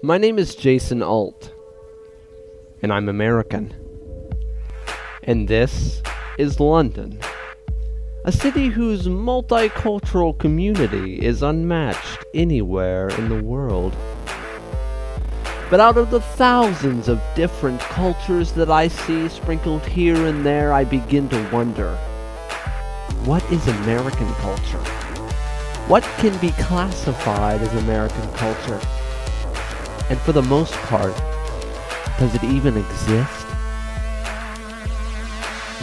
My name is Jason Alt, and I'm American. And this is London, a city whose multicultural community is unmatched anywhere in the world. But out of the thousands of different cultures that I see sprinkled here and there, I begin to wonder, what is American culture? What can be classified as American culture? And for the most part, does it even exist?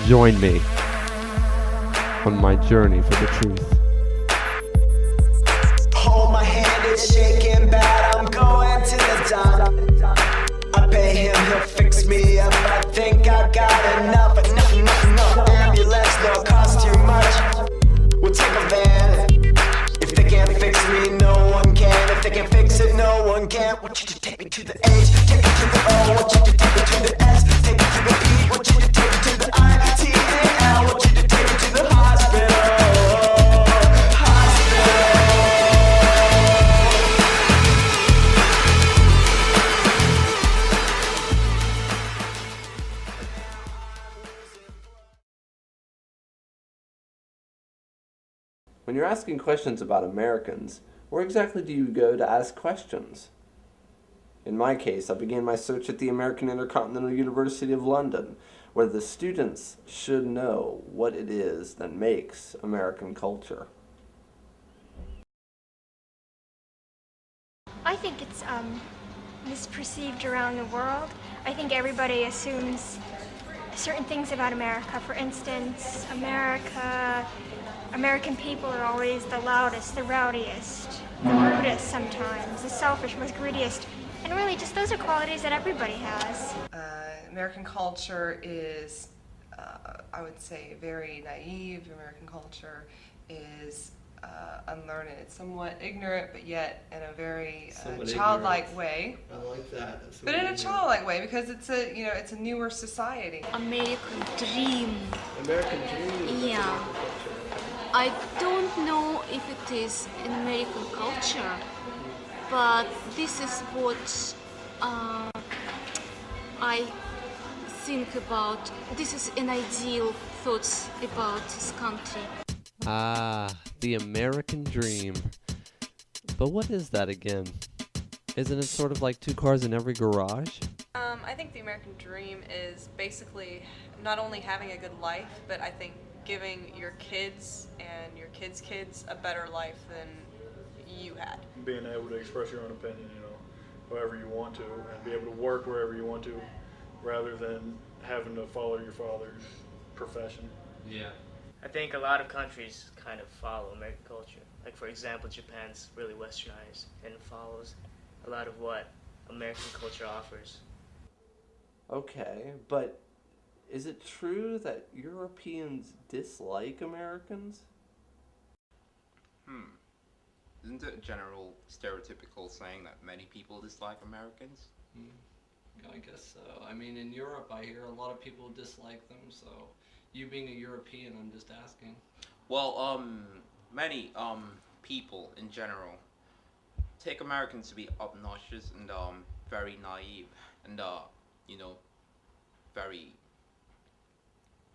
Join me on my journey for the truth. Hold my hand, it's shaking bad, I'm going to the top. I pay him, he'll fix me up, I think I got enough. Enough, ambulance, no cost too much. We'll take a van. If they can't fix me, no one can. If they can fix it, no one can. Want you to take me to the H, take me to the O. Want you to take me to the S, take me to the E. Want you to take me to the I-T-A-L. Want you to take me to the hospital. When you're asking questions about Americans, where exactly do you go to ask questions? In my case, I began my search at the American Intercontinental University of London, where the students should know what it is that makes American culture. I think it's misperceived around the world. I think everybody assumes certain things about America. For instance, American people are always the loudest, the rowdiest, the rudest sometimes, the selfish, most greediest. And really, just those are qualities that everybody has. American culture is, I would say, very naive. American culture is unlearned. It's somewhat ignorant, but yet in a very childlike way. I like that. But in a childlike way, because it's a newer society. American dream. American dream. Yeah. I don't know if it is an American culture, but this is what I think about. This is an ideal thoughts about this country. Ah, the American dream. But what is that again? Isn't it sort of like two cars in every garage? I think the American dream is basically not only having a good life, but I think giving your kids and your kids' kids a better life than you had. Being able to express your own opinion, however you want to, and be able to work wherever you want to, rather than having to follow your father's profession. Yeah. I think a lot of countries kind of follow American culture. Like, for example, Japan's really westernized and follows a lot of what American culture offers. Okay, but is it true that Europeans dislike Americans? Isn't it a general stereotypical saying that many people dislike Americans? I guess so. I mean, in Europe, I hear a lot of people dislike them, so you being a European, I'm just asking. Well, many people in general take Americans to be obnoxious and very naive and very,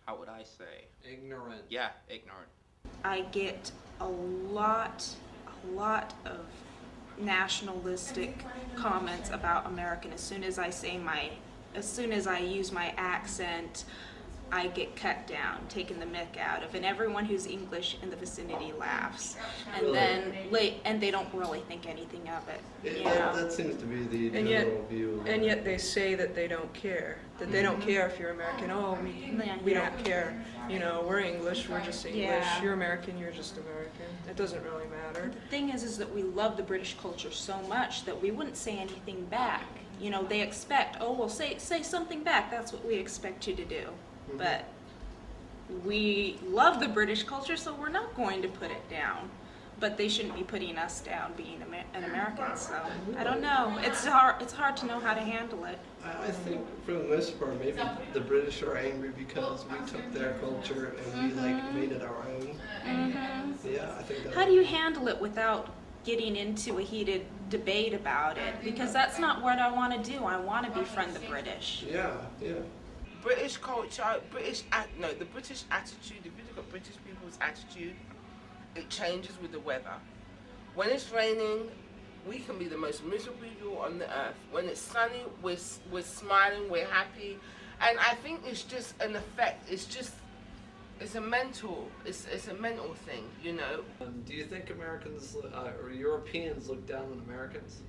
how would I say? Ignorant. Yeah, ignorant. I get a lot of nationalistic comments about American. As soon as I use my accent, I get cut down, taken the mick out of, and everyone who's English in the vicinity laughs, and then they don't really think anything of it. That seems to be the general view. And yet they say that they don't care. That they don't care if you're American. Oh, we don't care. We're English, we're just English. Yeah. You're American, you're just American. It doesn't really matter. The thing is that we love the British culture so much that we wouldn't say anything back. They expect, say something back. That's what we expect you to do. But we love the British culture, so we're not going to put it down. But they shouldn't be putting us down being an American. So I don't know. It's hard to know how to handle it. I think for the most part, maybe the British are angry because we took their culture and we made it our own. Mm-hmm. Yeah, I think that. How do you handle it without getting into a heated debate about it, because that's not what I want to do. I want to befriend the British. Yeah, yeah. British culture, the British attitude, if you look at British people's attitude, it changes with the weather. When it's raining, we can be the most miserable people on the earth. When it's sunny, we're smiling, we're happy. And I think it's just an effect. It's a mental thing, you know. Do you think Americans or Europeans look down on Americans?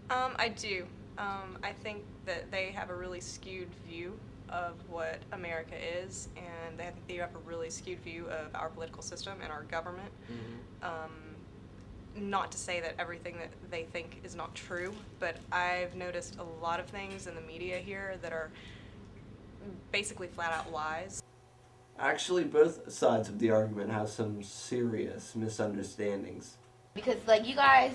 I do. I think that they have a really skewed view of what America is, and they have a really skewed view of our political system and our government. Not to say that everything that they think is not true, but I've noticed a lot of things in the media here that are basically flat out lies. Actually, both sides of the argument have some serious misunderstandings. Because, like, you guys,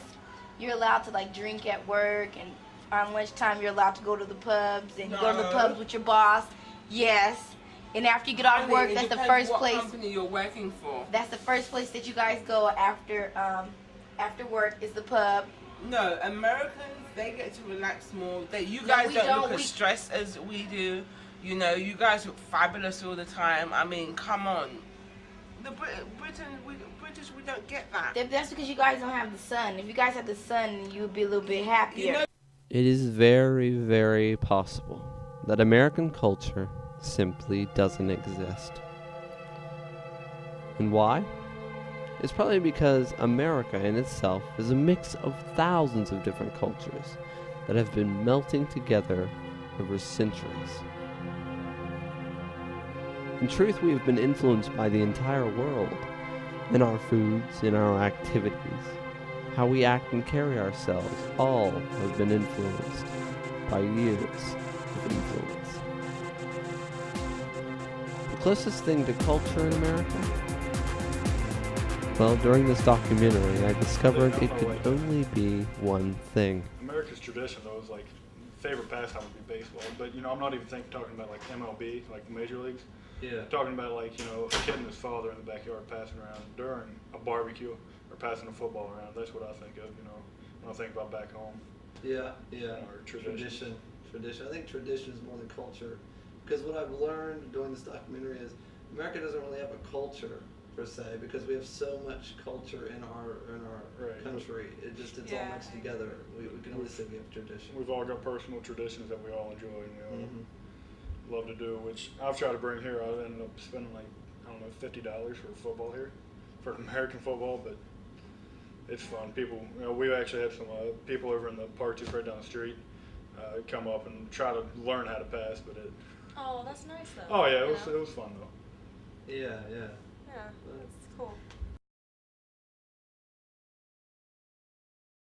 you're allowed to, like, drink at work, and on lunchtime you're allowed to go to the pubs, and you go to the pubs with your boss. Yes. And after you get off work, that's the first place. What company you're working for? That's the first place that you guys go after work is the pub. No, Americans, they get to relax more. You guys don't look as stressed as we do. You know, you guys look fabulous all the time. I mean, come on. The British, we don't get that. That's because you guys don't have the sun. If you guys had the sun, you would be a little bit happier. You know, it is very, very possible that American culture simply doesn't exist. And why? It's probably because America in itself is a mix of thousands of different cultures that have been melting together over centuries. In truth, we have been influenced by the entire world, in our foods, in our activities, how we act and carry ourselves, all have been influenced by years of influence. The closest thing to culture in America? Well, during this documentary, I discovered it could only be one thing. America's tradition, though, is like favorite pastime would be baseball. But you know, I'm not even talking about like MLB, like the major leagues. Yeah. Talking about like, you know, a kid and his father in the backyard passing around during a barbecue or passing a football around. That's what I think of, you know, when I think about back home. Yeah, yeah. Or tradition. Tradition. I think tradition is more than culture. Because what I've learned doing this documentary is America doesn't really have a culture per se, because we have so much culture in our right. country. It's all mixed together. We can only say we have tradition. We've all got personal traditions that we all enjoy and we all love to do, which I've tried to bring here. I ended up spending like, I don't know, $50 for football here, for American football, but it's fun. People, you know, we actually have some people over in the park just right down the street come up and try to learn how to pass, but it. Oh, that's nice though. Oh yeah, it was fun though. Yeah. Yeah, that's cool.